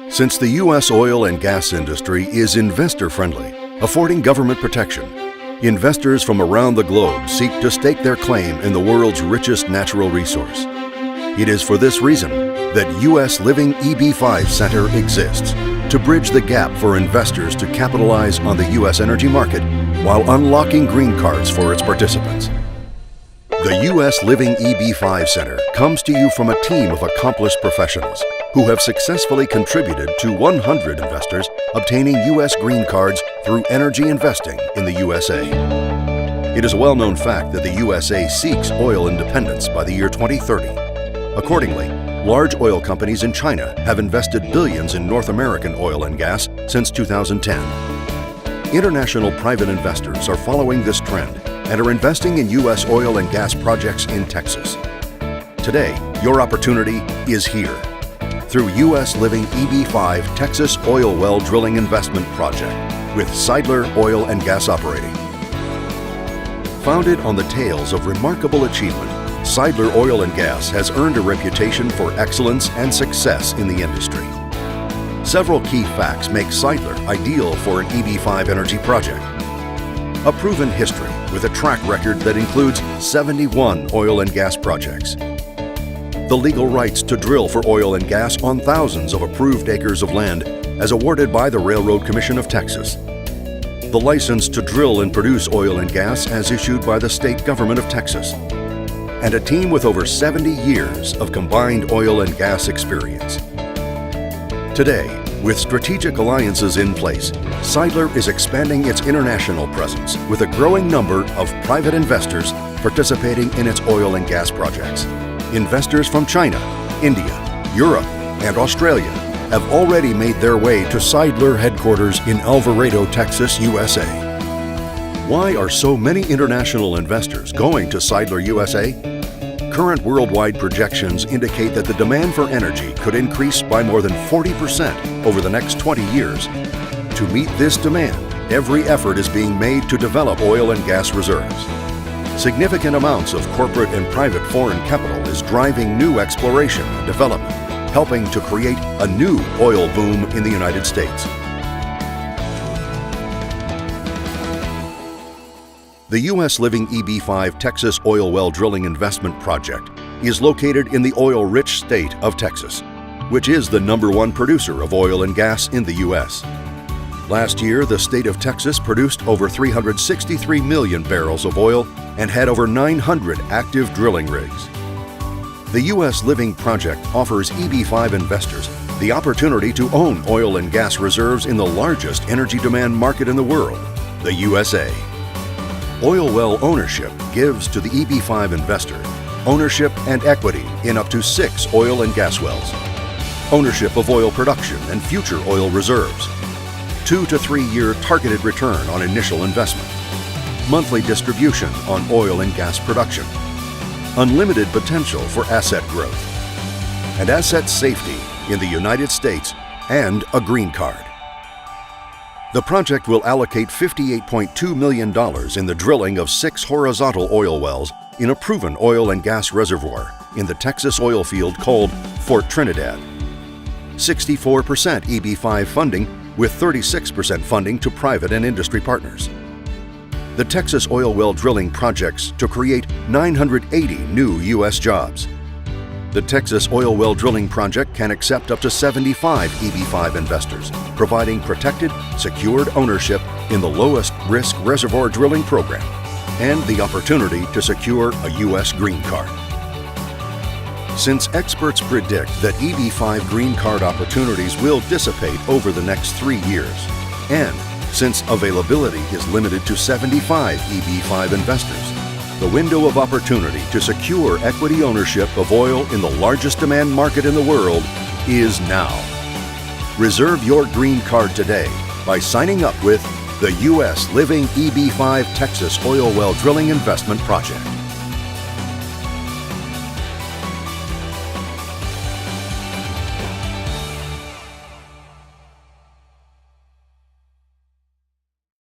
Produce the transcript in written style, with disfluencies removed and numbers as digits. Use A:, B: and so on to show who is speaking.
A: Since the U.S. oil and gas industry is investor-friendly, affording government protection, investors from around the globe seek to stake their claim in the world's richest natural resource. It is for this reason that Usliving EB5 Center exists, to bridge the gap for investors to capitalize on the U.S. energy market while unlocking green cards for its participants. The Usliving EB5 Center comes to you from a team of accomplished professionals who have successfully contributed to 100 investors obtaining U.S. green cards through energy investing in the USA. It is a well-known fact that the USA seeks oil independence by the year 2030. Accordingly, large oil companies in China have invested billions in North American oil and gas since 2010. International private investors are following this trend and are investing in U.S. oil and gas projects in Texas. Today, your opportunity is here through Usliving EB5 Texas Oil Well Drilling Investment Project with Seidler Oil and Gas Operating. Founded on the tales of remarkable achievement, Seidler Oil and Gas has earned a reputation for excellence and success in the industry. Several key facts make Seidler ideal for an EB5 energy project. A proven history with a track record that includes 71 oil and gas projects. The legal rights to drill for oil and gas on thousands of approved acres of land as awarded by the Railroad Commission of Texas. The license to drill and produce oil and gas as issued by the state government of Texas. And a team with over 70 years of combined oil and gas experience. Today, with strategic alliances in place, Seidler is expanding its international presence with a growing number of private investors participating in its oil and gas projects. Investors from China, India, Europe, and Australia have already made their way to Seidler headquarters in Alvarado, Texas, USA. Why are so many international investors going to Seidler, USA? Current worldwide projections indicate that the demand for energy could increase by more than 40% over the next 20 years. To meet this demand, every effort is being made to develop oil and gas reserves. Significant amounts of corporate and private foreign capital is driving new exploration and development, helping to create a new oil boom in the United States. The Usliving EB5 Texas Oil Well Drilling Investment Project is located in the oil-rich state of Texas, which is the #1 producer of oil and gas in the U.S. Last year, the state of Texas produced over 363 million barrels of oil and had over 900 active drilling rigs. The Usliving project offers EB5 investors the opportunity to own oil and gas reserves in the largest energy demand market in the world, the USA. Oil well ownership gives to the EB5 investor ownership and equity in up to 6 oil and gas wells, ownership of oil production and future oil reserves, 2 to 3 year targeted return on initial investment, monthly distribution on oil and gas production, unlimited potential for asset growth, and asset safety in the United States, and a green card. The project will allocate $58.2 million in the drilling of 6 horizontal oil wells in a proven oil and gas reservoir in the Texas oil field called Fort Trinidad. 64% EB5 funding with 36% funding to private and industry partners. The Texas oil well drilling projects to create 980 new U.S. jobs. The Texas Oil Well Drilling Project can accept up to 75 EB5 investors, providing protected, secured ownership in the lowest risk reservoir drilling program and the opportunity to secure a U.S. green card. Since experts predict that EB5 green card opportunities will dissipate over the next 3 years, and since availability is limited to 75 EB5 investors, the window of opportunity to secure equity ownership of oil in the largest demand market in the world is now. Reserve your green card today by signing up with the Usliving EB5 Texas Oil Well Drilling Investment Project.